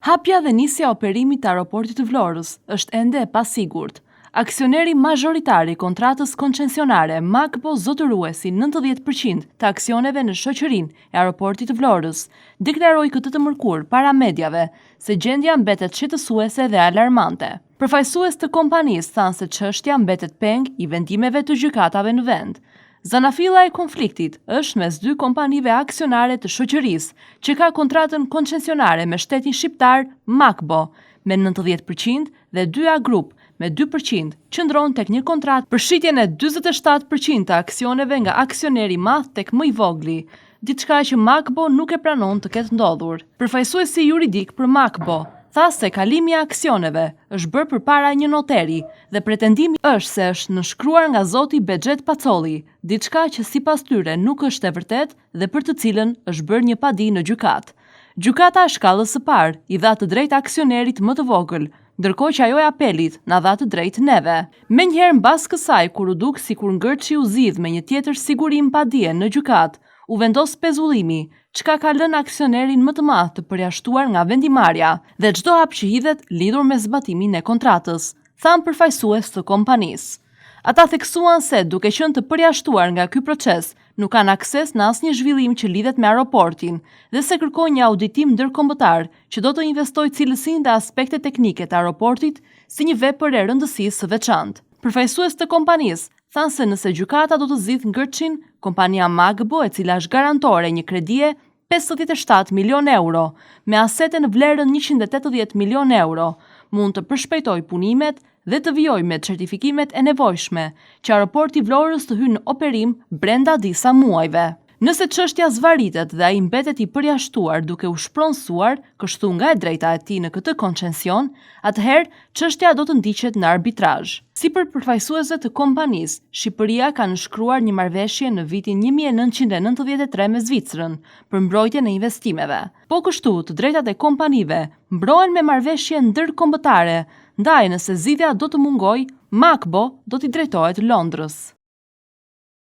Hapja dhe nisja operimit të aeroportit të Vlorës është ende e pasigurt. Aksioneri mazhoritari i kontratës koncesionare Makbo zotëruesi 90% të aksioneve në shoqërinë e aeroportit të Vlorës, deklaroi këtë të mërkur para mediave se gjendja mbetet shqetësuese dhe alarmante. Përfaqësues të kompanisë thanë se çështja mbetet peng i vendimeve të gjykatave në vend. Zanafilla e konfliktit është mes dy kompanive aksionare të shoqërisë që ka kontratën koncesionare me shtetin shqiptar Makbo me 90% dhe 2A Group me 2% qëndron tek një kontratë për shitjen e 47% të aksioneve nga aksioneri i madh tek më i vogli, diçka që Makbo nuk e pranon të ketë ndodhur. Përfaqësuesi juridik për Makbo tha se kalimi i aksioneve është bërë përpara një noteri dhe pretendimi është se është nënshkruar nga zoti Bexhet Pacolli, diçka që sipas tyre nuk është e vërtetë dhe për të cilën është bërë një padi në gjykatë. Gjykata e shkallës së parë i dha të drejtë aksionerit më të vogël, ndërkohë që ajo e apelit na dha të drejtë neve. Menjëherë mbas kësaj, kur u duk sikur ngërçi u zgjidh me një tjetër sigurim padie në gjykatë, u vendos pezullimi, çka ka lënë aksionerin më të madh të përjashtuar nga vendimarrja dhe çdo hap që hidhet lidhur me zbatimin e kontratës, thanë përfaqësues të kompanisë. Ata theksuan se duke qenë të përjashtuar nga ky proces, nuk kanë akses në asnjë zhvillim që lidhet me aeroportin dhe se kërkojnë një auditim ndërkombëtar që do të investojë cilësinë dhe aspektet teknike të aeroportit si një vepër e rëndësisë së veçantë. Përfaqësues të kompanisë thanë se nëse gjykata do të zgjidhë ngërçin, kompania Makbo, e cila është garantore një kredie 57 milion euro, me asete në vlerën 180 milion euro, mund të përshpejtojë punimet dhe të vijojë me certifikimet e nevojshme që aeroporti i Vlorës të hyjë në operim brenda disa muajve. Nëse çështja zvaritet dhe ai mbetet i përjashtuar duke u shpronësuar, kështu nga e drejta e tij në këtë koncesion, atëherë çështja do të ndiqet në arbitrazh. Sipër përfaqësuesve të kompanisë, Shqipëria ka nënshkruar një marrëveshje në vitin 1993 me Zvicrën për mbrojtjen e investimeve. Po kështu, të drejtat e kompanive mbrohen me marrëveshje ndërkombëtare, ndaj nëse zgjidhja do të mungojë, Makbo do t'i drejtohet Londrës.